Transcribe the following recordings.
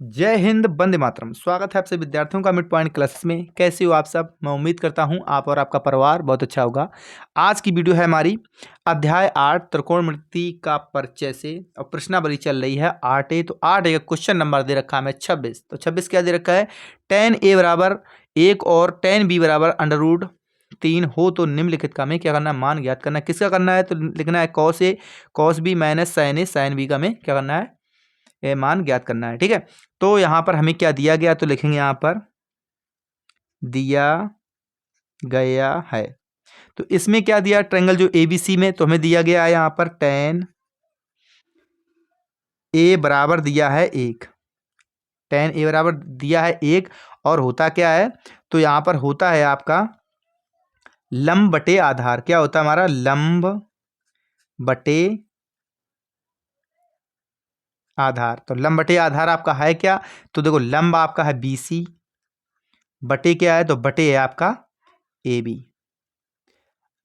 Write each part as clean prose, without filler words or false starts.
जय हिंद, वंदे मातरम। स्वागत है आपसे विद्यार्थियों का मिड पॉइंट क्लासेस में। कैसे हो आप सब? मैं उम्मीद करता हूं आप और आपका परिवार बहुत अच्छा होगा। आज की वीडियो है हमारी अध्याय 8 त्रिकोणमिति का परिचय से, और प्रश्नावली चल रही है 8A। तो 8A का क्वेश्चन नंबर दे रखा है हमें 26। तो 26 क्या दे रखा है? tan A बराबर 1 और tan B बराबर √3 हो तो निम्नलिखित का हमें क्या करना है? मान ज्ञात करना है। किसका करना है? तो लिखना है cos A cos B minus sin A sin B का हमें क्या करना है? ये मान ज्ञात करना है। ठीक है, तो यहां पर हमें क्या दिया गया? तो लिखेंगे यहां पर दिया गया है। तो इसमें क्या दिया? ट्रायंगल जो एबीसी में, तो हमें दिया गया है यहां पर tan ए बराबर दिया है 1। tan ए बराबर दिया है 1 और होता क्या है? तो यहां पर होता है आपका लंब बटे आधार। क्या होता है हमारा? लंब बटे आधार। तो लंब बटे आधार आपका है क्या? तो देखो लंब आपका है बीसी, बटे क्या है? तो बटे है आपका ए बी।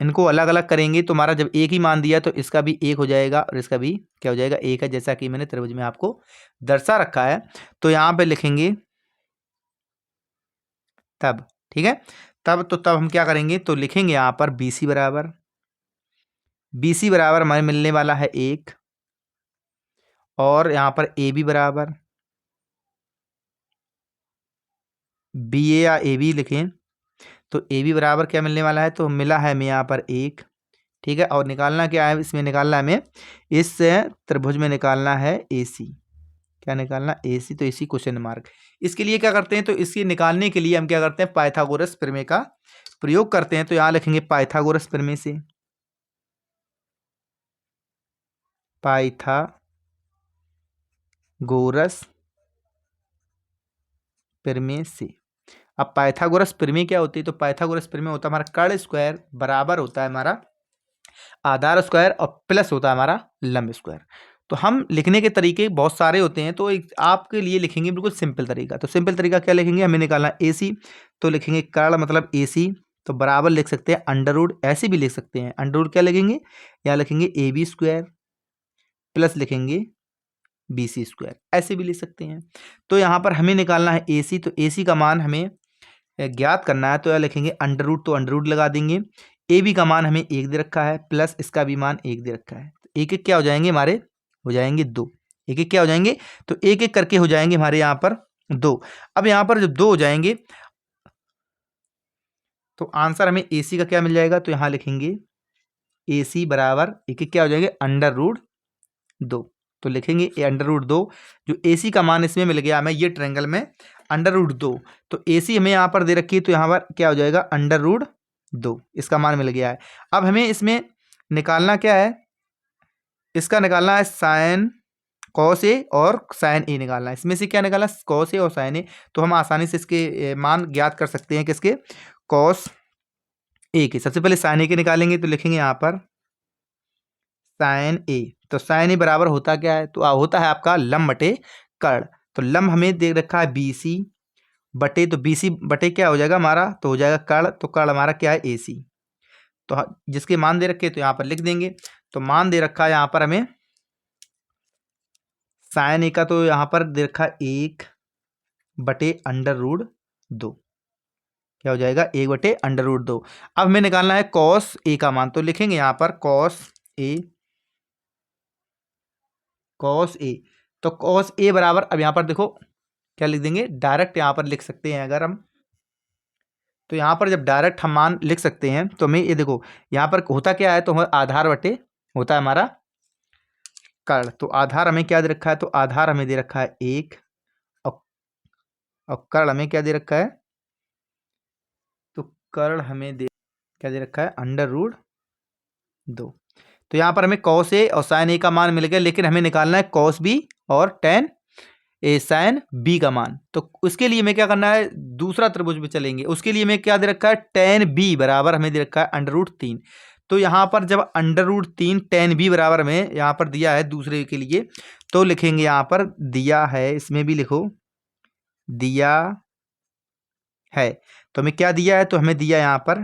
इनको अलग अलग करेंगे तो हमारा जब एक ही मान दिया तो इसका भी एक हो जाएगा और इसका भी क्या हो जाएगा? एक है, जैसा कि मैंने त्रिभुज में आपको दर्शा रखा है। तो यहां पे लिखेंगे तब। ठीक है, तब हम क्या करेंगे? तो लिखेंगे यहां पर बीसी बराबर हमें मिलने वाला है 1, और यहां पर ए बी बराबर बी ए या ए बी लिखें। तो ए बी बराबर क्या मिलने वाला है? तो मिला है हमें यहाँ पर 1। ठीक है, और निकालना क्या है? इसमें निकालना हमें, इस त्रिभुज में निकालना है ए सी। क्या निकालना? ए सी। तो इसी क्वेश्चन मार्क। इसके लिए क्या करते हैं? तो इसके निकालने के लिए हम क्या करते हैं? पाइथागोरस प्रमेय का प्रयोग करते हैं। तो यहां लिखेंगे पाइथागोरस प्रमेय से, पाइथागोरस प्रमेय से। अब पाइथागोरस प्रमेय क्या होती है? तो पाइथागोरस प्रमेय होता है हमारा कर्ण स्क्वायर बराबर होता है हमारा आधार स्क्वायर और प्लस होता है हमारा लंब स्क्वायर। तो हम लिखने के तरीके बहुत सारे होते हैं, तो एक आपके लिए लिखेंगे बिल्कुल सिंपल तरीका। तो सिंपल तरीका क्या लिखेंगे? हमें निकालना ए सी। तो लिखेंगे कर्ण मतलब ए सी, तो बराबर लिख सकते हैं अंडर रूट, ऐसे भी लिख सकते हैं। अंडर रूट क्या लिखेंगे? यहाँ लिखेंगे ए बी स्क्वायर प्लस लिखेंगे बी सी स्क्वायर, ऐसे भी लिख सकते हैं। तो यहाँ पर हमें निकालना है ए सी। तो ए सी का मान हमें ज्ञात करना है। तो यह लिखेंगे अंडर रूट, तो अंडर रूट लगा देंगे। ए बी का मान हमें 1 दे रखा है, प्लस इसका भी मान 1 दे रखा है। तो एक एक क्या हो जाएंगे हमारे? हो जाएंगे 2। एक एक क्या हो जाएंगे? तो एक एक करके हो जाएंगे हमारे यहाँ पर 2। अब यहाँ पर जब 2 हो जाएंगे तो आंसर हमें ए सी का क्या मिल जाएगा? तो यहाँ लिखेंगे ए सी बराबर एक एक क्या हो जाएंगे? Under root 2। तो लिखेंगे ए अंडर रूट 2। जो ए सी का मान इसमें मिल गया हमें ये ट्रायंगल में अंडर रूट 2। तो ए सी हमें यहाँ पर दे रखी है, तो यहाँ पर क्या हो जाएगा? अंडर रूट 2 इसका मान मिल गया है। अब हमें इसमें निकालना क्या है? इसका निकालना है साइन कॉस ए और साइन ए निकालना है। इसमें से क्या निकालना? कॉस ए और साइन ए। तो हम आसानी से इसके मान ज्ञात कर सकते हैं। किसके? कॉस ए के। सबसे पहले साइन ए के निकालेंगे, तो लिखेंगे यहाँ पर साइन ए। तो साइन ए बराबर होता क्या है? तो होता है आपका लंब बटे कर्ण। तो लंब हमें दे रखा है बी सी बटे, तो बी सी बटे क्या हो जाएगा हमारा? तो हो जाएगा कर्ण। तो कर्ण हमारा क्या है? ए सी। तो जिसके मान दे रखे तो यहाँ पर लिख देंगे। तो मान दे रखा है यहाँ पर हमें साइन ए का, तो यहाँ पर दे रखा है 1 बटे अंडर रूट 2। क्या हो जाएगा? 1 बटे अंडर रूट 2। अब हमें निकालना है कॉस ए का मान। तो लिखेंगे यहाँ पर कॉस ए, कॉस ए। तो कॉस ए बराबर, अब यहाँ पर देखो क्या लिख देंगे? डायरेक्ट यहाँ पर लिख सकते हैं अगर हम। तो यहाँ पर जब डायरेक्ट हम मान लिख सकते हैं तो हमें ये देखो यहाँ पर होता क्या है? तो आधार बटे होता है हमारा कर्ण। तो आधार हमें क्या दे रखा है? तो आधार हमें दे रखा है 1, और कर्ण हमें क्या दे रखा है? तो कर्ण हमें क्या दे रखा है? Under root 2। तो यहाँ पर हमें कॉस ए और साइन ए का मान मिल गया, लेकिन हमें निकालना है कॉस बी और टेन ए साइन बी का मान। तो उसके लिए हमें क्या करना है? दूसरा त्रिभुज पे चलेंगे। उसके लिए हमें क्या दे रखा है? टेन बी बराबर हमें दे रखा है अंडर रूट 3। तो यहाँ पर जब अंडर रूट 3 टेन बी बराबर हमें यहाँ पर दिया है दूसरे के लिए, तो लिखेंगे यहाँ पर दिया है, इसमें भी लिखो दिया है। तो हमें क्या दिया है? तो हमें दिया यहाँ पर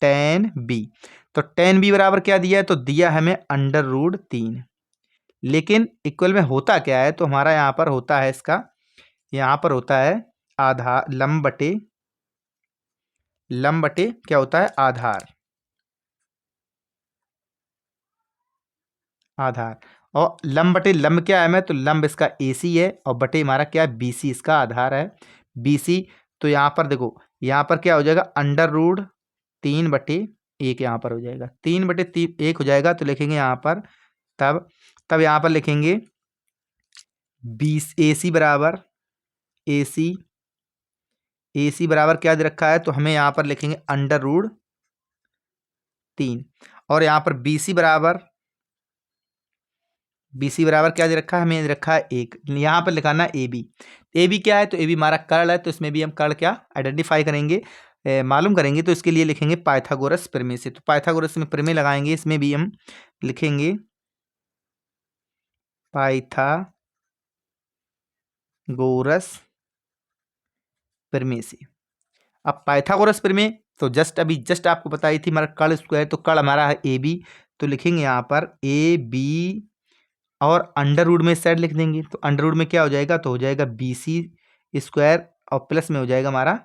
टेन बी। तो टेन बी बराबर क्या दिया है? तो दिया है हमें अंडर रूट 3। लेकिन इक्वल में होता क्या है? तो हमारा यहाँ पर होता है इसका यहाँ पर होता है आधार, लंब बटे क्या होता है, आधार। और लंब बटे लंब क्या है, मैं तो लंब इसका AC है और बटे हमारा क्या है, BC इसका आधार है, BC। तो यहाँ पर देखो, यहाँ पर क्या हो जाएगा, √3/1 यहाँ पर हो जाएगा, 3/1 हो जाएगा। तो लिखेंगे यहाँ पर, तब यहाँ पर लिखेंगे AC बराबर, AC बराबर क्या दे रखा है, तो हमें यहाँ पर लिखेंगे √3। और यहाँ पर BC बराबर क्या दे रखा है, हमें दे रखा है 1। यहाँ पर लिखाना AB क्या है, तो AB हमारा कर्ल है, तो इसमें भी हम कर्ल क्या आइडेंटिफाई करेंगे, मालूम करेंगे। तो इसके लिए लिखेंगे पाइथागोरस प्रमेय से। तो पाइथागोरस में प्रमेय लगाएंगे, इसमें भी हम लिखेंगे पाइथागोरस प्रमेय से। अब पाइथागोरस प्रमेय तो जस्ट आपको बताई थी, हमारा कर्ल स्क्वायर, तो कर्ल हमारा है AB। तो लिखेंगे यहाँ पर AB और अंडर रूट में साइड लिख देंगे। तो अंडर रूट में क्या हो जाएगा, तो हो जाएगा BC² और प्लस में हो जाएगा हमारा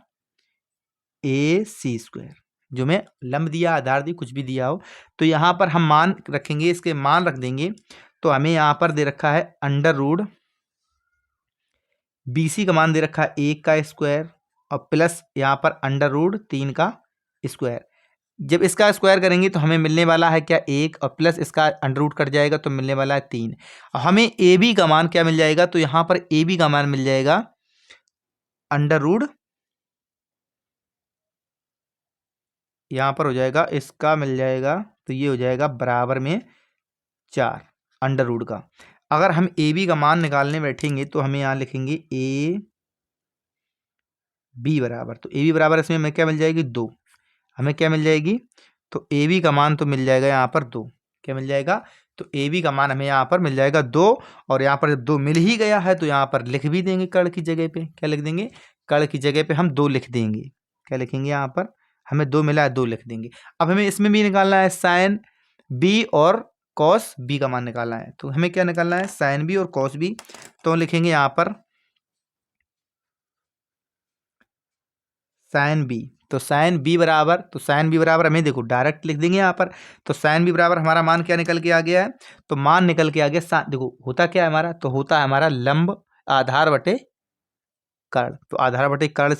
AC²। जो मैं लंब दिया, आधार दी, कुछ भी दिया हो, तो यहाँ पर हम मान रखेंगे, इसके मान रख देंगे। तो हमें यहाँ पर दे रखा है BC का मान दे रखा है 1 का स्क्वायर और प्लस यहाँ पर √3 का स्क्वायर। जब इसका स्क्वायर करेंगे तो हमें मिलने वाला है क्या, 1, और प्लस इसका अंडर रूट कट जाएगा तो मिलने वाला है 3। और हमें AB का मान क्या मिल जाएगा, तो यहाँ पर AB का मान मिल जाएगा √, यहाँ पर हो जाएगा, इसका मिल जाएगा, तो ये हो जाएगा बराबर में 4 अंडर रूट का। अगर हम AB का मान निकालने बैठेंगे तो हमें यहाँ लिखेंगे AB बराबर, तो AB बराबर इसमें हमें क्या मिल जाएगी, 2। हमें क्या मिल जाएगी, तो AB का मान तो मिल जाएगा यहाँ पर 2। क्या मिल जाएगा, तो AB का मान हमें यहाँ पर मिल जाएगा 2। और यहाँ पर जब 2 मिल ही गया है तो यहाँ पर लिख भी देंगे, कर्ण की जगह पे क्या लिख देंगे, कर्ण की जगह पे हम 2 लिख देंगे। क्या लिखेंगे, यहाँ पर हमें 2 मिला है, 2 लिख देंगे। अब हमें इसमें भी निकालना है साइन B और कॉस B का मान निकालना है। तो हमें क्या निकालना है, साइन B और कॉस B। तो लिखेंगे यहाँ पर साइन B। तो साइन B बराबर हमें देखो डायरेक्ट लिख देंगे यहाँ पर। तो साइन B बराबर हमारा मान क्या निकल के आ गया है, तो मान निकल के आ गया, देखो होता क्या है हमारा, तो होता है हमारा लंब आधार बटे कर्ण। तो आधार बटे कर्ण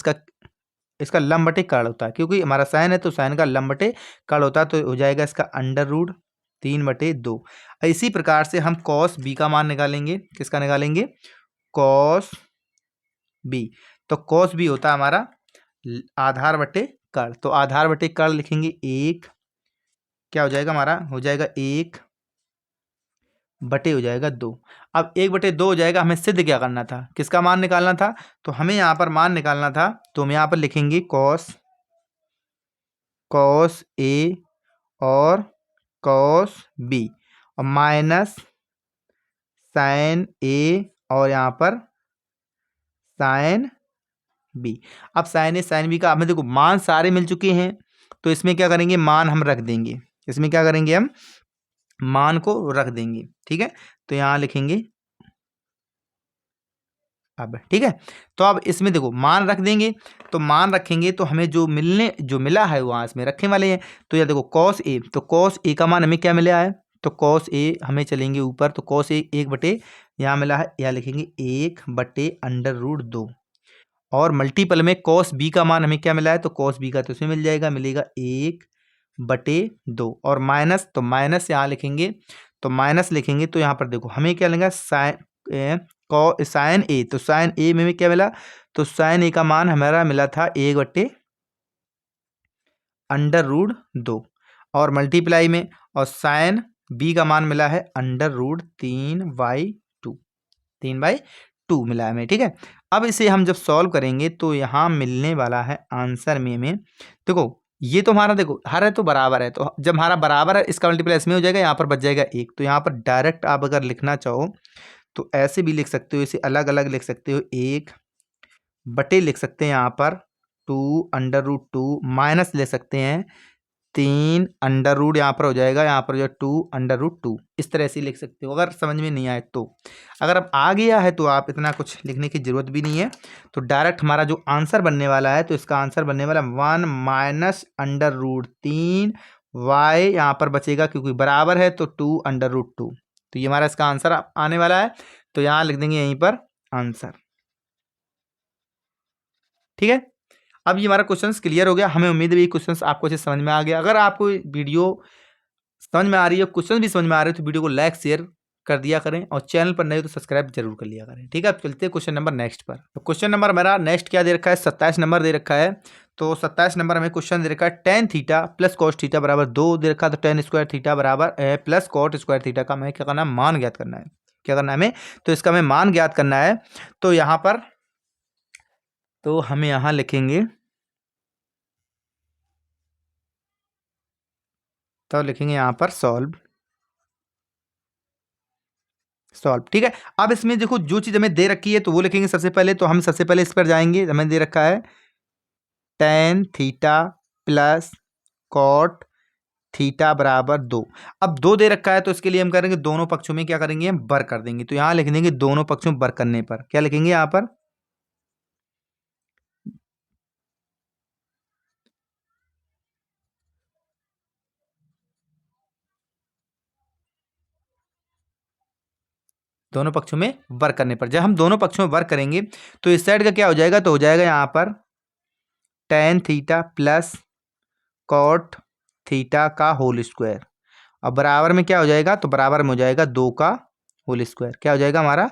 इसका लंब बटे कर्ण होता है, क्योंकि हमारा साइन है तो साइन का लंब बटे कर्ण होता है। तो हो जाएगा इसका √3/2। इसी प्रकार से हम कॉस B का मान निकालेंगे। किसका निकालेंगे, कॉस B। तो कॉस B होता है हमारा आधार बटे कर्ण। तो आधार बटे कर्ण लिखेंगे 1, क्या हो जाएगा हमारा, हो जाएगा 1 बटे हो जाएगा 2। अब 1/2 हो जाएगा। हमें सिद्ध क्या करना था, किसका मान निकालना था, तो हमें यहाँ पर मान निकालना था। तो हम यहाँ पर लिखेंगे कॉस A और कॉस B और माइनस साइन A और यहाँ पर साइन B। अब साइन A साइन B का हमें देखो मान सारे मिल चुके हैं, तो इसमें क्या करेंगे, मान हम रख देंगे। इसमें क्या करेंगे, हम मान को रख देंगे। ठीक है, तो यहाँ लिखेंगे अब, ठीक है। तो अब इसमें देखो मान रख देंगे, तो मान रखेंगे तो हमें जो मिला है वहाँ इसमें रखने वाले हैं। तो यह देखो कॉस A, तो कॉस A का मान हमें क्या मिला है, तो कॉस A हमें चलेंगे ऊपर, तो कॉस A 1 बटे यहाँ मिला है, यहाँ लिखेंगे 1/√2। और मल्टीपल में कॉस B का मान हमें क्या मिला है, तो कॉस B का तो इसमें मिलेगा 1/2। और माइनस, तो माइनस यहाँ लिखेंगे, तो माइनस लिखेंगे तो यहाँ पर देखो हमें क्या लेंगे, साइन A। तो साइन A में क्या मिला, तो साइन A का मान हमारा मिला था 1/√2 और मल्टीप्लाई में, और साइन B का मान मिला है √3/2, 3/2 मिला है हमें। ठीक है, अब इसे हम जब सॉल्व करेंगे तो यहाँ मिलने वाला है आंसर में हमें, देखो ये तो हमारा देखो हर है तो बराबर है, तो जब हमारा बराबर है इसका मल्टीप्लाई इसमें हो जाएगा, यहाँ पर बच जाएगा 1। तो यहाँ पर डायरेक्ट आप अगर लिखना चाहो तो ऐसे भी लिख सकते हो, इसे अलग अलग लिख सकते हो, 1 बटे लिख सकते हैं यहाँ पर 2/√2, माइनस ले सकते हैं 3 अंडर रूट यहाँ पर हो जाएगा, यहाँ पर जो 2 अंडर रूट 2, इस तरह से लिख सकते हो अगर समझ में नहीं आए तो। अगर अब आ गया है तो आप इतना कुछ लिखने की ज़रूरत भी नहीं है। तो डायरेक्ट हमारा जो आंसर बनने वाला है, तो इसका आंसर बनने वाला 1 माइनस अंडर रूट 3 वाई, यहाँ पर बचेगा क्योंकि बराबर है तो 2 अंडर रूट 2। तो ये हमारा इसका आंसर आने वाला है। तो यहाँ लिख देंगे यहीं पर आंसर। ठीक है, अब ये हमारा क्वेश्चन क्लियर हो गया। हमें उम्मीद है ये क्वेश्चन आपको अच्छे समझ में आ गया। अगर आपको वीडियो समझ में आ रही है, क्वेश्चन भी समझ में आ रहे हैं, तो वीडियो को लाइक शेयर कर दिया करें और चैनल पर नए हो तो सब्सक्राइब जरूर कर लिया करें। ठीक है, अब चलते हैं क्वेश्चन नंबर नेक्स्ट पर। तो क्वेश्चन नंबर मेरा नेक्स्ट क्या दे रखा है, 27 नंबर दे रखा है। तो 27 नंबर हमें क्वेश्चन दे रखा है tan theta plus cos theta बराबर 2 दे रखा है। तो टेन स्क्वायर थीटा बराबर प्लस कॉट स्क्वायर थीटा का हमें क्या करना है, मान ज्ञात करना है। क्या करना है हमें, तो इसका हमें मान ज्ञात करना है। तो यहाँ पर तो हमें यहाँ लिखेंगे, तो लिखेंगे यहाँ पर सॉल्व। ठीक है, अब इसमें देखो जो चीज हमें दे रखी है तो वो लिखेंगे सबसे पहले। तो हम सबसे पहले इस पर जाएंगे, हमें दे रखा है tan theta plus cot theta बराबर 2। अब 2 दे रखा है तो इसके लिए हम करेंगे दोनों पक्षों में क्या करेंगे, हम वर्ग कर देंगे। तो यहां लिख देंगे दोनों पक्षों में वर्ग करने पर क्या लिखेंगे, यहां पर दोनों पक्षों में वर्ग करने पर। जब हम दोनों पक्षों में वर्ग करेंगे तो इस साइड का क्या हो जाएगा, तो हो जाएगा यहां पर tan theta plus cot theta का होल स्क्वायर। अब बराबर में क्या हो जाएगा, तो बराबर में हो जाएगा 2 का होल स्क्वायर। क्या हो जाएगा हमारा,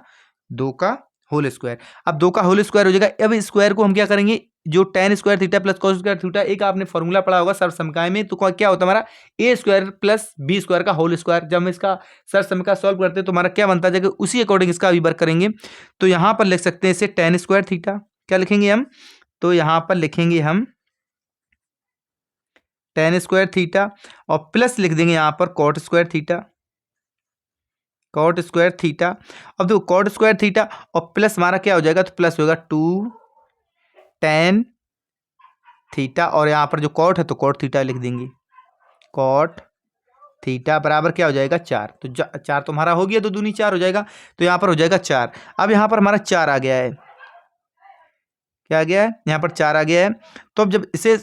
2 का होल स्क्वायर। अब 2 का होल स्क्वायर हो जाएगा। अब स्क्वायर को हम क्या करेंगे, जो ten square theta plus cos square theta, एक आपने फॉर्मूला पढ़ा होगा सर्वसमकाय में, तो क्या होता है हमारा ए स्क्वायर प्लस बी स्क्वायर का होल स्क्वायर। जब हम इसका सर्वसमकाय सॉल्व करते हैं तो हमारा क्या बनता है, उसी अकॉर्डिंग इसका भी वर्क करेंगे। तो यहाँ पर लिख सकते हैं इसे टेन स्क्वायर थीटा, क्या लिखेंगे हम, तो यहाँ पर लिखेंगे हम टेन स्क्वायर थीटा और प्लस लिख देंगे यहाँ पर cot square theta, cot square theta. अब देखो कॉट स्क्वायर थीटा और प्लस हमारा क्या हो जाएगा, तो प्लस होगा 2 टेन थीटा और यहाँ पर जो कॉट है तो कॉट थीटा लिख देंगे, कॉट थीटा बराबर क्या हो जाएगा 4। तो 4 तो हमारा हो गया, तो दूनी 4 हो जाएगा। तो यहाँ पर हो जाएगा 4। अब यहाँ पर हमारा 4 आ गया है, क्या आ गया है, यहाँ पर 4 आ गया है। तो अब जब इसे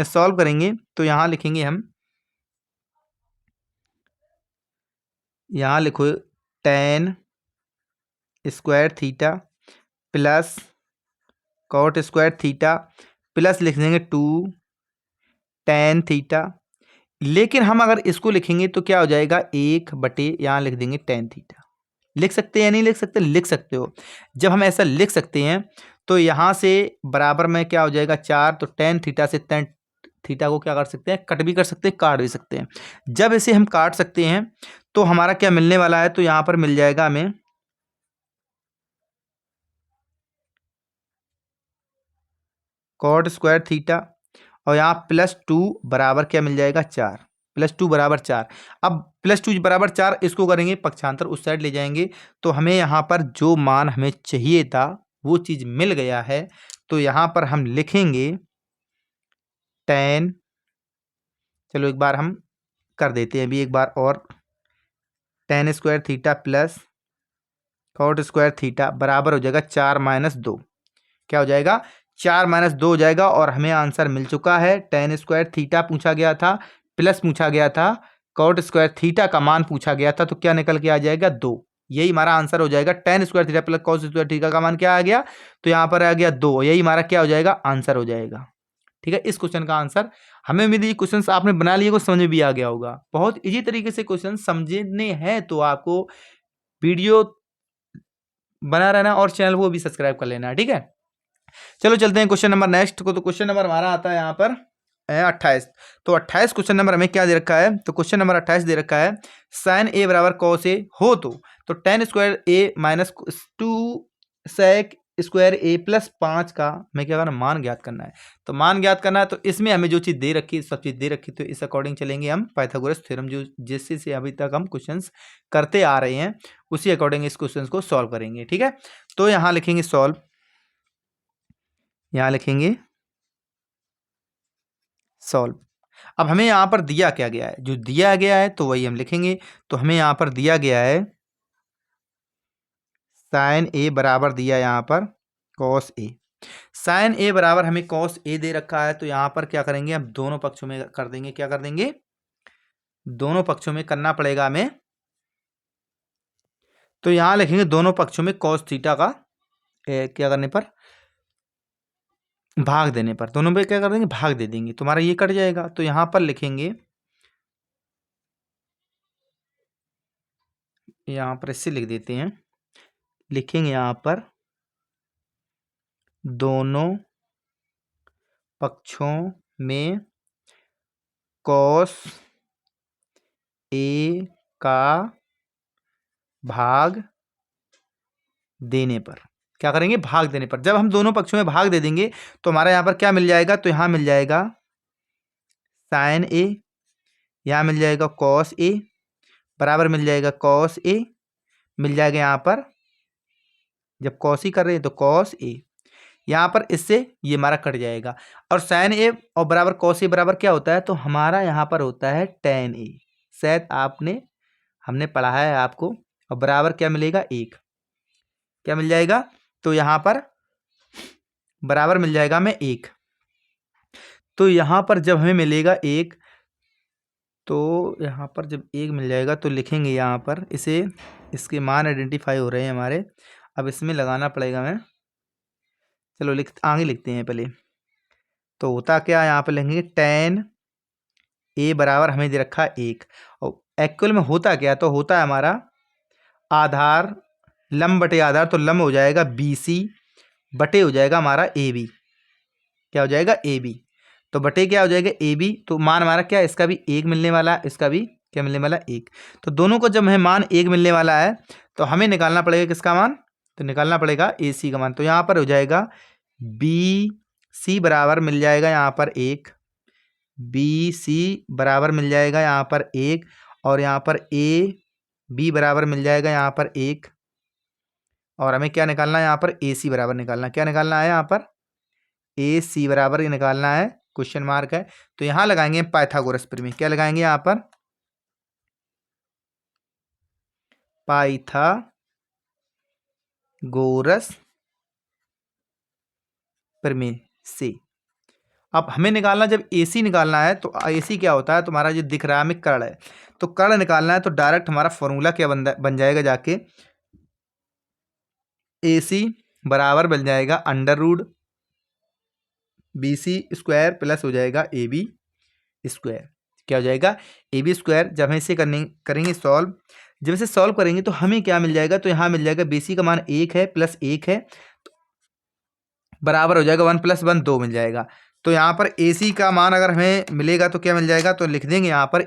सॉल्व करेंगे तो यहाँ लिखेंगे हम, यहाँ लिखो tan square theta plus cot square theta plus लिख देंगे 2 टेन थीटा। लेकिन हम अगर इसको लिखेंगे तो क्या हो जाएगा, 1/, यहाँ लिख देंगे टेन थीटा। लिख सकते हैं या नहीं लिख सकते, लिख सकते हो। जब हम ऐसा लिख सकते हैं तो यहाँ से बराबर में क्या हो जाएगा 4, तो टेन थीटा से टेन थीटा को क्या कर सकते हैं, कट भी कर सकते हैं, काट भी सकते हैं। जब इसे हम काट सकते हैं तो हमारा क्या मिलने वाला है, तो यहाँ पर मिल जाएगा हमें कॉट स्क्वायर थीटा और यहाँ प्लस 2 बराबर क्या मिल जाएगा 4, प्लस 2 बराबर 4। अब प्लस 2 बराबर 4 इसको करेंगे पक्षांतर उस साइड ले जाएंगे, तो हमें यहाँ पर जो मान हमें चाहिए था वो चीज़ मिल गया है। तो यहाँ पर हम लिखेंगे टेन, चलो एक बार हम कर देते हैं अभी एक बार और, tan square theta plus cot square theta बराबर हो जाएगा 4 माइनस 2। क्या हो जाएगा, 4 माइनस 2 हो जाएगा। और हमें आंसर मिल चुका है, टेन स्क्वायर थीटा पूछा गया था, प्लस पूछा गया था, कॉट स्क्वायर थीटा का मान पूछा गया था। तो क्या निकल के आ जाएगा 2। यही हमारा आंसर हो जाएगा, tan square theta plus cot square theta का मान क्या आ गया, तो यहाँ पर आ गया 2। यही हमारा क्या हो जाएगा, आंसर हो जाएगा। ठीक है, इस क्वेश्चन का आंसर। हमें उम्मीद है क्वेश्चन आपने बना लिए को समझ में भी आ गया होगा। बहुत इजी तरीके से क्वेश्चन समझने हैं तो आपको वीडियो बना रहना और चैनल को भी सब्सक्राइब कर लेना है। ठीक है, चलो चलते हैं क्वेश्चन नंबर नेक्स्ट को। तो क्वेश्चन नंबर हमारा आता है यहाँ पर 28। तो 28 क्वेश्चन नंबर हमें क्या दे रखा है, तो क्वेश्चन नंबर 28 दे रखा है साइन ए बराबर कॉस ए हो तो टेन स्क्वायर ए माइनस 2 सेक स्क्वायर ए प्लस 5 का हमें क्या करना, मान ज्ञात करना है। तो मान ज्ञात करना है, तो इसमें हमें जो चीज़ दे रखी सब चीज़ दे रखी, तो इस अकॉर्डिंग चलेंगे हम पाइथागोरस थ्योरम जो जिससे से अभी तक हम क्वेश्चंस करते आ रहे हैं उसी अकॉर्डिंग इस क्वेश्चन को सॉल्व करेंगे। ठीक है, तो यहाँ लिखेंगे सॉल्व, यहाँ लिखेंगे सॉल्व। अब हमें यहाँ पर दिया क्या गया है, जो दिया गया है तो वही हम लिखेंगे। तो हमें यहाँ पर दिया गया है साइन ए बराबर दिया यहाँ पर कॉस ए। साइन ए बराबर हमें कॉस ए दे रखा है, तो यहाँ पर क्या करेंगे, हम दोनों पक्षों में कर देंगे। क्या कर देंगे, दोनों पक्षों में करना पड़ेगा हमें। तो यहाँ लिखेंगे दोनों पक्षों में कॉस थीटा का क्या करने पर, भाग देने पर, दोनों पे क्या कर देंगे, भाग दे देंगे। तुम्हारा ये कट जाएगा। तो यहाँ पर लिखेंगे, यहाँ पर इससे लिख देते हैं, लिखेंगे यहाँ पर दोनों पक्षों में कॉस ए का भाग देने पर। क्या करेंगे, भाग देने पर। जब हम दोनों पक्षों में भाग दे देंगे तो हमारा यहाँ पर क्या मिल जाएगा, तो यहाँ मिल जाएगा साइन ए, यहाँ मिल जाएगा कॉस ए बराबर मिल जाएगा कॉस ए, मिल जाएगा यहाँ पर, जब कॉस ही कर रहे हैं तो कॉस ए, यहाँ पर इससे ये हमारा कट जाएगा। और साइन ए और बराबर कॉस ए बराबर क्या होता है, तो हमारा यहाँ पर होता है टेन ए। शायद हमने पढ़ा है आपको। और बराबर क्या मिलेगा, एक। क्या मिल जाएगा, तो यहाँ पर बराबर मिल जाएगा हमें एक। तो यहाँ पर जब हमें मिलेगा एक, तो यहाँ पर जब एक मिल जाएगा तो लिखेंगे यहाँ पर इसे, इसके मान आइडेंटिफाई हो रहे हैं हमारे। अब इसमें लगाना पड़ेगा हमें। चलो आगे लिखते हैं पहले। तो होता क्या, यहाँ पर लिखेंगे टेन ए बराबर हमें दे रखा है एक। और एक्चुअल में होता क्या, तो होता है हमारा आधार लंब बटे आधार, तो लंब हो जाएगा बी सी बटे हो जाएगा हमारा ए बी। क्या हो जाएगा, ए बी। तो बटे क्या हो जाएगा, ए बी। तो मान हमारा क्या, इसका भी एक मिलने वाला है, इसका भी क्या मिलने वाला है, एक। तो दोनों को जब हमें मान एक मिलने वाला है तो हमें निकालना पड़ेगा किसका मान, तो निकालना पड़ेगा ए सी का मान। तो यहाँ पर हो जाएगा बी सी बराबर मिल जाएगा यहाँ पर एक, बी सी बराबर मिल जाएगा यहाँ पर एक, और यहाँ पर ए बी बराबर मिल जाएगा यहाँ पर एक। और हमें क्या निकालना है, यहाँ पर ए सी बराबर निकालना, क्या निकालना है यहाँ पर, ए सी बराबर ये निकालना है, क्वेश्चन मार्क है। तो यहाँ लगाएंगे पाइथागोरस प्रमेय। क्या लगाएंगे यहाँ पर, पाइथागोरस प्रमेय से। अब हमें निकालना, जब AC निकालना है तो AC क्या होता है, तुम्हारा जो दिख रहा है हमें कर्ण है, तो कर्ण निकालना है तो डायरेक्ट हमारा फॉर्मूला क्या बन जाएगा, जाके AC बराबर बन जाएगा under root BC square plus हो जाएगा AB स्क्वायर। क्या हो जाएगा, AB स्क्वायर। जब हम इसे करेंगे सॉल्व, जब इसे सॉल्व करेंगे तो हमें क्या मिल जाएगा, तो यहाँ मिल जाएगा BC का मान एक है प्लस एक है, बराबर हो जाएगा 1 + 1 2 मिल जाएगा। तो यहाँ पर AC का मान अगर हमें मिलेगा तो क्या मिल जाएगा, तो लिख देंगे यहाँ पर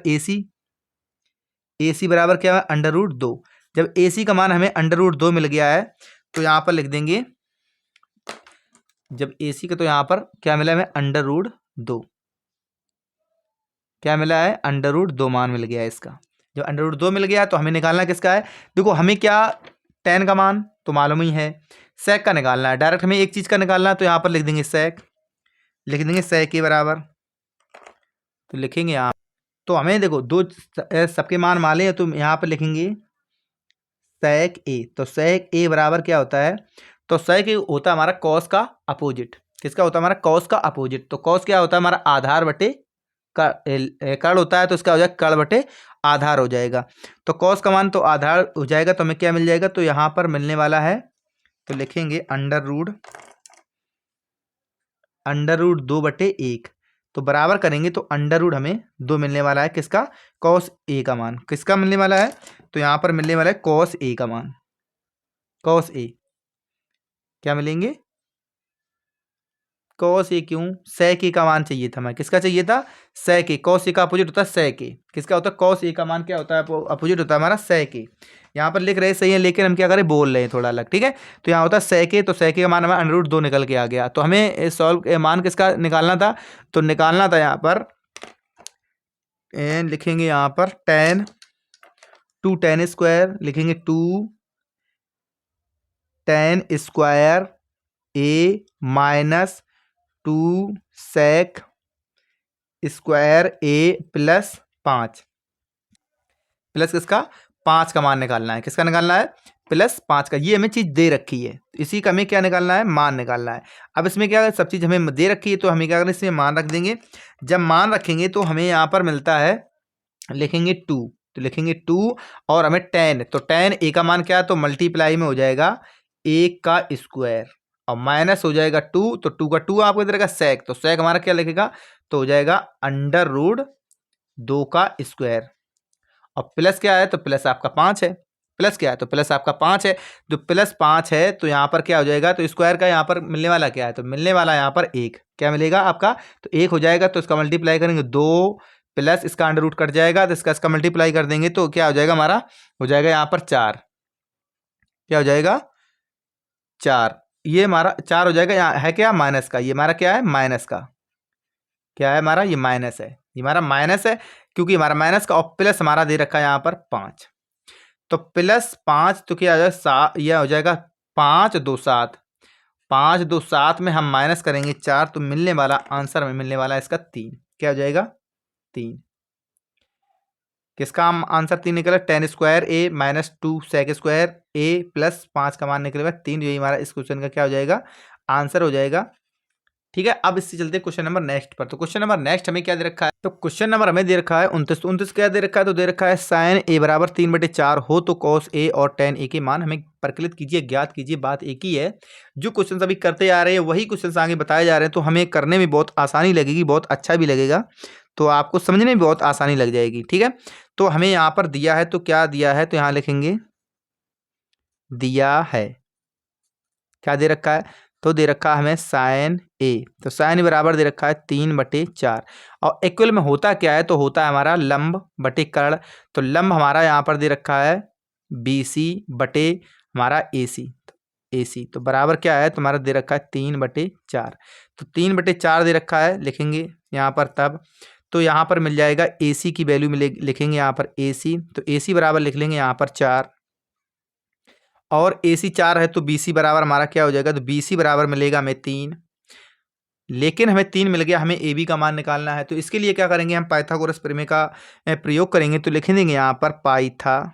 AC बराबर क्या है, अंडर रूट 2। जब AC का मान हमें अंडर रूट 2 मिल गया है तो यहाँ पर लिख देंगे, जब AC का, तो यहाँ पर क्या मिला हमें, अंडर रूट 2। क्या मिला है, अंडर रूट 2 मान मिल गया है इसका। जब अंडर रूट 2 मिल गया तो हमें निकालना किसका है, देखो हमें क्या, tan का मान तो मालूम ही है, sec का निकालना है। डायरेक्ट हमें एक चीज़ का निकालना है, तो यहाँ पर लिख देंगे sec, लिख देंगे sec के बराबर। तो लिखेंगे यहाँ, तो हमें देखो दो सबके मान माले हैं, तो यहाँ पर लिखेंगे sec a। तो sec a बराबर क्या होता है, तो sec a होता है हमारा cos का अपोजिट। किसका होता है, हमारा cos का अपोजिट। तो cos क्या होता है, हमारा आधार बटे कर्ण होता है, तो इसका हो जाएगा कर्ण बटे आधार हो जाएगा। तो cos का मान तो आधार हो जाएगा, तो हमें क्या मिल जाएगा, तो यहाँ पर मिलने वाला है, तो लिखेंगे अंडर रूट 2/1। तो बराबर करेंगे तो अंडर रूट हमें 2 मिलने वाला है, किसका, cos a का मान। किसका मिलने वाला है, तो यहाँ पर मिलने वाला है cos a का मान। cos a क्या मिलेंगे, cos a क्यों, sec a का मान चाहिए था हमें। किसका चाहिए था, sec a। cos a का अपोजिट होता है sec a। किसका होता है, cos a का मान क्या होता है, अपोजिट होता है हमारा sec a। यहाँ पर लिख रहे सही है, लेकिन हम क्या करें, बोल रहे हैं थोड़ा अलग, ठीक है। तो यहाँ होता है sec a, तो sec a का मान हमें अंडर रूट 2 निकल के आ गया। तो हमें सॉल्व मान किसका निकालना था, तो निकालना था यहाँ पर लिखेंगे यहाँ पर tan स्क्वायर, लिखेंगे 2 tan square a minus 2 sec square A plus 5 plus किसका 5 का मान निकालना है। किसका निकालना है प्लस 5 का। ये हमें चीज़ दे रखी है, इसी का हमें क्या निकालना है मान निकालना है। अब इसमें क्या है सब चीज़ हमें दे रखी है तो हमें क्या करना है इसमें मान रख देंगे। जब मान रखेंगे तो हमें यहाँ पर मिलता है लिखेंगे 2 तो लिखेंगे 2 और हमें 10 तो 10 ए का मान क्या है तो मल्टीप्लाई में हो जाएगा 1 का स्क्वायर और माइनस हो जाएगा 2 तो 2 का 2 आपको इधर का सेक तो सेक हमारा क्या लिखेगा तो हो जाएगा अंडर रूट 2 का स्क्वायर और प्लस क्या है तो प्लस आपका 5 है। प्लस क्या है तो प्लस आपका 5 है। जो प्लस 5 है तो यहाँ पर क्या हो जाएगा तो स्क्वायर का यहाँ पर मिलने वाला क्या है तो मिलने वाला यहाँ पर 1 क्या मिलेगा आपका तो 1 हो जाएगा तो इसका मल्टीप्लाई करेंगे 2 प्लस इसका अंडर रूट कट जाएगा तो इसका मल्टीप्लाई कर देंगे तो क्या हो जाएगा हमारा हो जाएगा यहाँ पर 4 क्या हो जाएगा 4 ये हमारा 4 हो जाएगा। यहाँ है क्या माइनस का ये हमारा क्या है माइनस का क्या है हमारा ये माइनस है ये हमारा माइनस है क्योंकि हमारा माइनस का और प्लस हमारा दे रखा है यहाँ पर 5 तो प्लस 5 तो क्या हो जाएगा यह हो जाएगा 5 2 7 5 2 7 में हम माइनस करेंगे 4 तो मिलने वाला आंसर में मिलने वाला है इसका 3 क्या हो जाएगा 3 किसका आंसर 3 निकला 10 स्क्वायर ए माइनस 2 सेक स्क्वायर ए प्लस 5 का मान निकलेगा 3 यही हमारा इस क्वेश्चन का क्या हो जाएगा आंसर हो जाएगा। ठीक है अब इससे चलते हैं क्वेश्चन नंबर नेक्स्ट पर। तो क्वेश्चन नंबर नेक्स्ट हमें क्या दे रखा है तो क्वेश्चन नंबर हमें दे रखा है 29 क्या दे रखा है तो दे रखा है साइन ए बराबर 3/4 हो तो कॉस ए और टेन ए के मान हमें परिकलित कीजिए ज्ञात कीजिए। बात एक ही है जो क्वेश्चन अभी करते आ रहे हैं वही क्वेश्चन आगे बताए जा रहे हैं तो हमें करने में बहुत आसानी लगेगी बहुत अच्छा भी लगेगा तो आपको समझने में बहुत आसानी लग जाएगी। ठीक है तो हमें यहाँ पर दिया है तो क्या दिया है तो यहाँ लिखेंगे दिया है क्या दे रखा है तो दे रखा है हमें साइन ए तो साइन ए बराबर दे रखा है 3/4 और इक्वल में होता क्या है तो होता है हमारा लंब बटे कर्ण तो लंब हमारा यहाँ पर दे रखा है BC बटे हमारा AC तो बराबर क्या है तुम्हारा दे रखा है 3/4 तो 3/4 दे रखा है लिखेंगे यहाँ पर तब तो यहाँ पर मिल जाएगा AC की वैल्यू मिले लिखेंगे यहाँ पर AC तो AC बराबर लिख लेंगे यहाँ पर 4 और AC 4 है तो BC बराबर हमारा क्या हो जाएगा तो BC बराबर मिलेगा हमें 3 लेकिन हमें 3 मिल गया हमें AB का मान निकालना है तो इसके लिए क्या करेंगे हम पाइथागोरस प्रमेय का प्रयोग करेंगे तो लिख देंगे यहाँ पर पाइथागोरस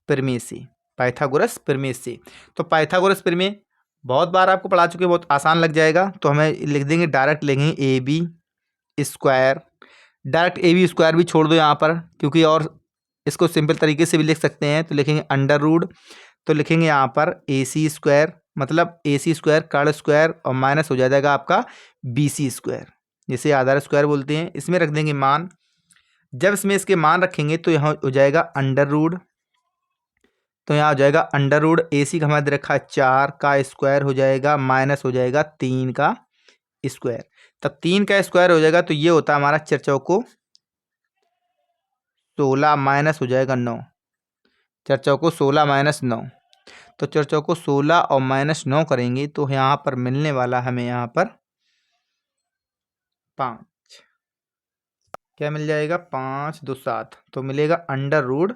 प्रमेय से तो पाइथागोरस प्रमेय बहुत बार आपको पढ़ा चुके बहुत आसान लग जाएगा तो हमें लिख देंगे डायरेक्ट लिखेंगे AB square direct AB square भी छोड़ दो यहाँ पर क्योंकि और इसको सिंपल तरीके से भी लिख सकते हैं तो लिखेंगे अंडर रूट तो लिखेंगे यहाँ पर AC स्क्वायर मतलब AC स्क्वायर कर्ण स्क्वायर और माइनस हो जाएगा आपका BC स्क्वायर जिसे आधार स्क्वायर बोलते हैं। इसमें रख देंगे मान जब इसमें इसके मान रखेंगे तो यहाँ हो जाएगा अंडर रूट तो यहाँ हो जाएगा अंडर रूट AC का हमारे दे रखा है 4 का स्क्वायर हो जाएगा माइनस हो जाएगा 3 का स्क्वायर तब 3 का स्क्वायर हो जाएगा तो ये होता है हमारा 4 चौको 16 माइनस हो जाएगा 9 4 चौको 16 माइनस 9 तो 4 चौको 16 और माइनस 9 करेंगे तो यहाँ पर मिलने वाला हमें यहाँ पर 5 क्या मिल जाएगा 5 2 7 तो मिलेगा अंडर रूट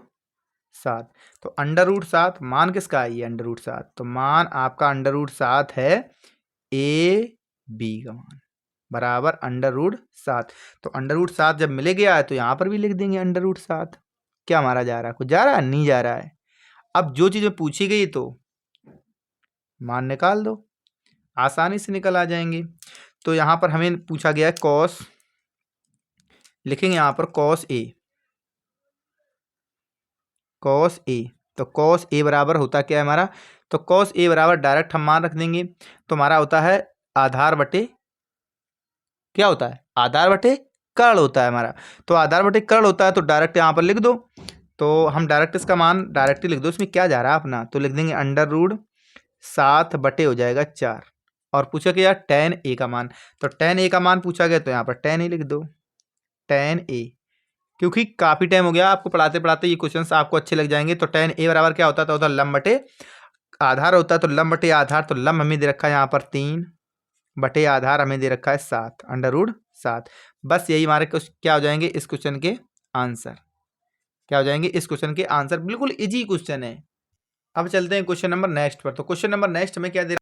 7 तो अंडर रूट 7 मान किसका है ये अंडर रूट 7 तो मान आपका अंडर रूट 7 है AB का मान बराबर अंडर रूट 7 तो अंडर रूट 7 जब मिले गया है तो यहाँ पर भी लिख देंगे अंडर रूट 7 क्या हमारा जा रहा है कुछ जा रहा है नहीं जा रहा है। अब जो चीज़ें पूछी गई तो मान निकाल दो आसानी से निकल आ जाएंगे। तो यहाँ पर हमें पूछा गया है कॉस लिखेंगे यहाँ पर कॉस ए तो कॉस ए बराबर होता क्या है हमारा तो कॉस ए बराबर डायरेक्ट हम मान रख देंगे तो हमारा होता है आधार बटे क्या होता है आधार बटे कर्ण होता है हमारा तो आधार बटे कर्ण होता है तो डायरेक्ट यहाँ पर लिख दो तो हम डायरेक्ट इसका मान डायरेक्ट लिख दो इसमें क्या जा रहा है अपना तो लिख देंगे अंडर रूट 7 बटे हो जाएगा 4 और पूछा गया tan A का मान तो tan A का मान पूछा गया तो यहाँ पर tan A लिख दो tan A क्योंकि काफ़ी टाइम हो गया आपको पढ़ाते पढ़ाते ये क्वेश्चंस आपको अच्छे लग जाएंगे। तो tan A बराबर क्या होता है तो होता है लंब बटे आधार होता है तो लंब बटे आधार तो लंब हमें दे रखा है यहाँ पर 3 बटे आधार हमें दे रखा है 7 अंडर रूट 7 बस यही हमारे क्या हो जाएंगे इस क्वेश्चन के आंसर क्या हो जाएंगे इस क्वेश्चन के आंसर बिल्कुल इजी क्वेश्चन है। अब चलते हैं क्वेश्चन नंबर नेक्स्ट पर। तो क्वेश्चन नंबर नेक्स्ट में क्या दे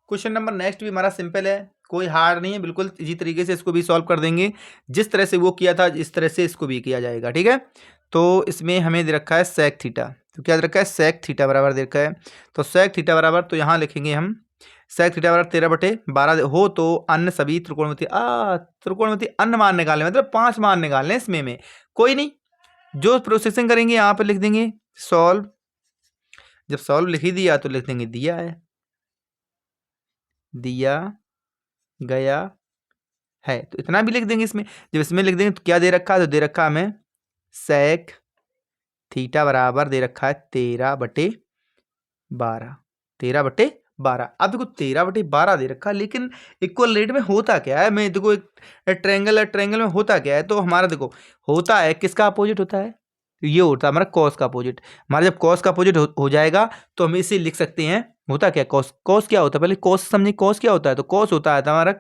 क्वेश्चन नंबर नेक्स्ट भी हमारा सिंपल है, कोई हार्ड नहीं है, बिल्कुल इसी तरीके से इसको भी सॉल्व कर देंगे। जिस तरह से वो किया था इस तरह से इसको भी किया जाएगा, ठीक है। तो इसमें हमें दे रखा है सेक थीटा, तो क्या दे रखा है सेक थीटा बराबर दे रखा है। तो सेक थीटा बराबर, तो यहाँ लिखेंगे हम सेक थीटा बराबर 13/12 हो तो अन्य सभी त्रिकोणमिति अन्य मान निकालने, मतलब 5 मान निकालने इसमें में कोई नहीं, जो प्रोसेसिंग करेंगे यहाँ पर लिख देंगे सॉल्व। जब सॉल्व लिख ही दिया तो लिख देंगे दिया है, दिया गया है, तो इतना भी लिख देंगे इसमें। जब इसमें लिख देंगे तो क्या दे रखा है, तो दे रखा है हमें सेक थीटा बराबर दे रखा है 13/12, 13/12। अब देखो 13/12 दे रखा है, लेकिन इक्वल रेट में होता क्या है, मैं देखो एक ट्रायंगल है, ट्रायंगल में होता क्या है, तो हमारा देखो होता है किसका अपोजिट होता है, तो ये होता है हमारा कॉस का अपोजिट। हमारा जब कॉस का अपोजिट हो जाएगा तो हम इसे लिख सकते हैं, होता क्या कॉस, कॉस क्या होता है पहले कॉस समझिए, कॉस क्या होता है, तो कॉस होता है हमारा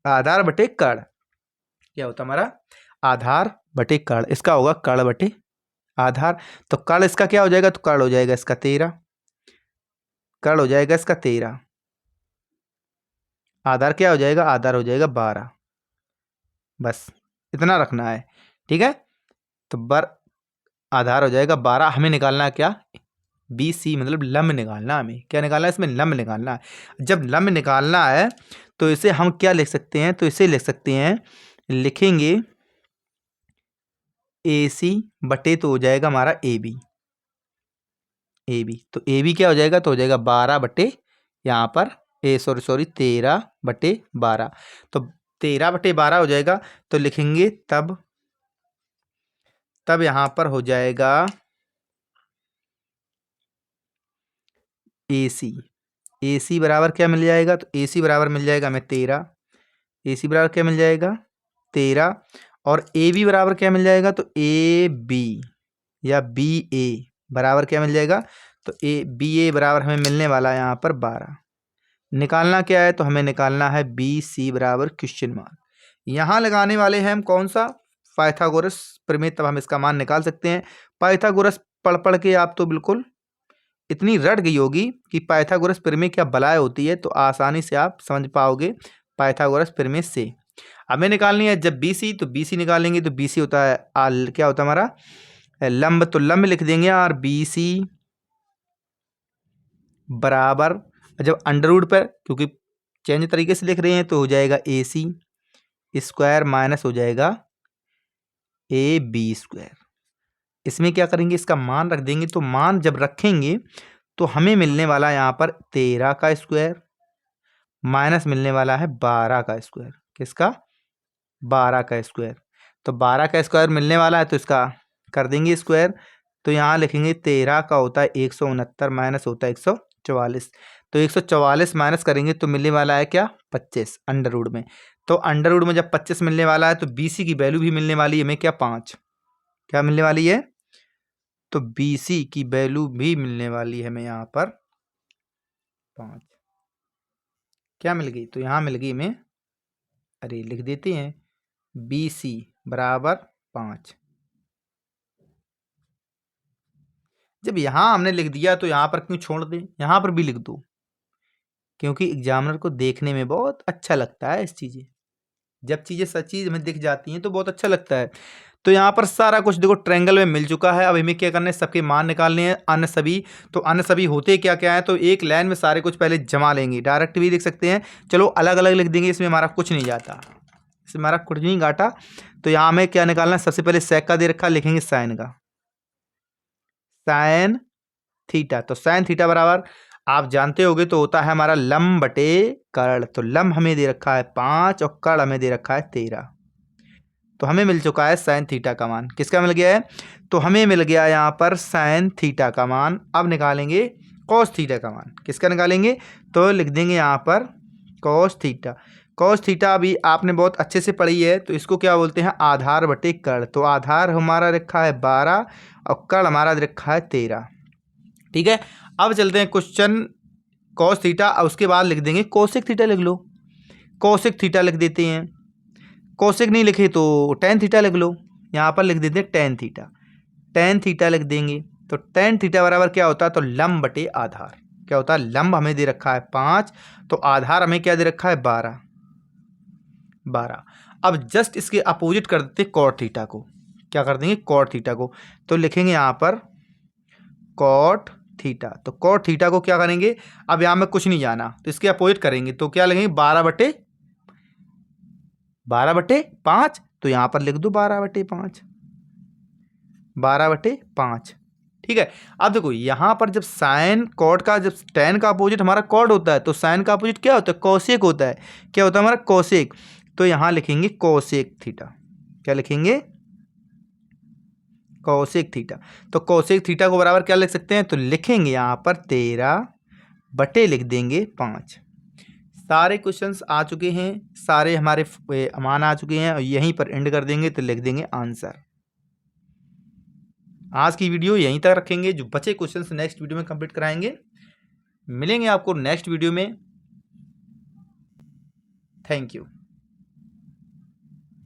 आधार बटे कर्ण, क्या होता है हमारा आधार बटे कर्ण, इसका होगा कर्ण बटे आधार। तो कर्ण इसका क्या हो जाएगा, तो कर्ण हो जाएगा इसका 13, कर्ण हो जाएगा इसका 13, आधार क्या हो जाएगा, आधार हो जाएगा 12, बस इतना रखना है, ठीक है। तो आधार हो जाएगा 12, हमें निकालना है क्या, बी सी, मतलब लंब निकालना, हमें क्या निकालना है, इसमें लंब निकालना है। जब लंब निकालना है तो इसे हम क्या लिख सकते हैं, तो इसे लिख सकते हैं, लिखेंगे ए सी बटे, तो हो जाएगा हमारा ए बी, ए बी, तो ए बी क्या हो जाएगा, तो हो जाएगा 12 बटे यहाँ पर सॉरी 13/12, तो 13/12 हो जाएगा। तो लिखेंगे तब यहाँ पर हो जाएगा ए सी बराबर क्या मिल जाएगा, तो ए सी बराबर मिल जाएगा हमें 13, ए सी बराबर क्या मिल जाएगा 13, और ए बी बराबर क्या मिल जाएगा, तो ए बी या बी ए बराबर क्या मिल जाएगा, तो ए बी ए बराबर हमें मिलने वाला है यहाँ पर 12। निकालना क्या है, तो हमें निकालना है बी सी बराबर क्वेश्चन मार्क। यहाँ लगाने वाले हैं हम कौन सा, पाइथागोरस प्रमेय, तब हम इसका मान निकाल सकते हैं। पाइथागोरस पढ़ पढ़ के आप तो बिल्कुल इतनी रट गई होगी कि पाइथागोरस प्रमेय क्या बलाय होती है, तो आसानी से आप समझ पाओगे पाइथागोरस प्रमेय से। हमें निकालनी है जब बी सी, तो बी सी निकालेंगे, तो बी सी होता है क्या होता है हमारा लंब, तो लंब लिख देंगे और बी सी बराबर, जब अंडर रूट पर क्योंकि चेंज तरीके से लिख रहे हैं, तो हो जाएगा ए सी स्क्वायर माइनस हो जाएगा ए बी स्क्वायर। इसमें क्या करेंगे, इसका मान रख देंगे, तो मान जब रखेंगे तो हमें मिलने वाला यहाँ पर 13 का स्क्वायर माइनस मिलने वाला है 12 का स्क्वायर, किसका 12 का स्क्वायर। तो 12 का स्क्वायर मिलने वाला है, तो इसका कर देंगे स्क्वायर, तो यहाँ लिखेंगे 13 का होता है 169 माइनस होता है 144, तो 144 माइनस करेंगे तो मिलने वाला है क्या 25 अंडर रूट में। तो अंडर रूट में जब 25 मिलने वाला है, तो बी सी की वैल्यू भी मिलने वाली है हमें क्या 5, क्या मिलने वाली है, तो बी सी की वैल्यू भी मिलने वाली है हमें यहाँ पर 5, क्या मिल गई, तो यहाँ मिल गई हमें, अरे लिख देते हैं बी सी बराबर 5। जब यहाँ हमने लिख दिया तो यहाँ पर क्यों छोड़ दें, यहाँ पर भी लिख दो, क्योंकि एग्जामिनर को देखने में बहुत अच्छा लगता है इस चीज़ें, जब चीज़ें सच्ची हमें दिख जाती हैं तो बहुत अच्छा लगता है। तो यहाँ पर सारा कुछ देखो ट्रायंगल में मिल चुका है, अब हमें क्या करना है, सबके मान निकालने हैं अन्य सभी। तो अन्य सभी होते क्या क्या है, तो एक लाइन में सारे कुछ पहले जमा लेंगे, डायरेक्ट भी लिख सकते हैं, चलो अलग अलग लिख देंगे, इसमें हमारा कुछ नहीं जाता, इसमें हमारा कुछ नहीं घाटा। तो यहाँ हमें क्या निकालना है, सबसे पहले सेक का दे रखा, लिखेंगे साइन का, साइन थीटा, तो साइन थीटा बराबर आप जानते होगे तो होता है हमारा लंब बटे कर्ण, तो लंब हमें दे रखा है 5 और कर्ण हमें दे रखा है 13, तो हमें मिल चुका है साइन थीटा का मान, किसका मिल गया है, तो हमें मिल गया यहाँ पर साइन थीटा का मान। अब निकालेंगे कॉस थीटा का मान, किसका निकालेंगे, तो लिख देंगे यहाँ पर कॉस थीटा। कॉस थीटा अभी आपने बहुत अच्छे से पढ़ी है, तो इसको क्या बोलते हैं आधार बटे कर्ण, तो आधार हमारा रखा है 12 और कर्ण हमारा रखा है 13, ठीक है। अब चलते हैं क्वेश्चन कॉस थीटा, और उसके बाद लिख देंगे कोसेक थीटा, लिख लो कोसेक थीटा लिख देते हैं, कोसेक नहीं लिखे तो टेन थीटा लिख लो, यहाँ पर लिख देते हैं टेन थीटा, टेन थीटा लिख देंगे, तो टेन थीटा बराबर क्या होता है, तो लंब बटे आधार, क्या होता है, लंब हमें दे रखा है 5, तो आधार हमें क्या दे रखा है 12। अब जस्ट इसके अपोजिट कर देते कॉट थीटा को, क्या कर देंगे कॉट थीटा को, तो लिखेंगे यहाँ पर कॉट थीटा। तो कॉट थीटा को क्या करेंगे, अब यहाँ में कुछ नहीं जाना तो इसके अपोजिट करेंगे, तो क्या लगेंगे 12/5, तो यहाँ पर लिख दो 12/5, 12/5। ठीक है। अब देखो यहाँ पर जब साइन कॉट का, जब टेन का अपोजिट हमारा कॉट होता है, तो साइन का अपोजिट क्या होता है कोसेक होता है। क्या होता है हमारा कोसेक, तो यहाँ लिखेंगे कोसेक थीटा। क्या लिखेंगे कोसेक थीटा। तो कोसेक थीटा को बराबर क्या लिख सकते हैं, तो लिखेंगे यहाँ पर 13 लिख देंगे 5। सारे क्वेश्चंस आ चुके हैं, सारे हमारे मान आ चुके हैं और यहीं पर एंड कर देंगे, तो लिख देंगे आंसर। आज की वीडियो यहीं तक रखेंगे, जो बचे क्वेश्चंस नेक्स्ट वीडियो में कंप्लीट कराएंगे। मिलेंगे आपको नेक्स्ट वीडियो में। Thank you.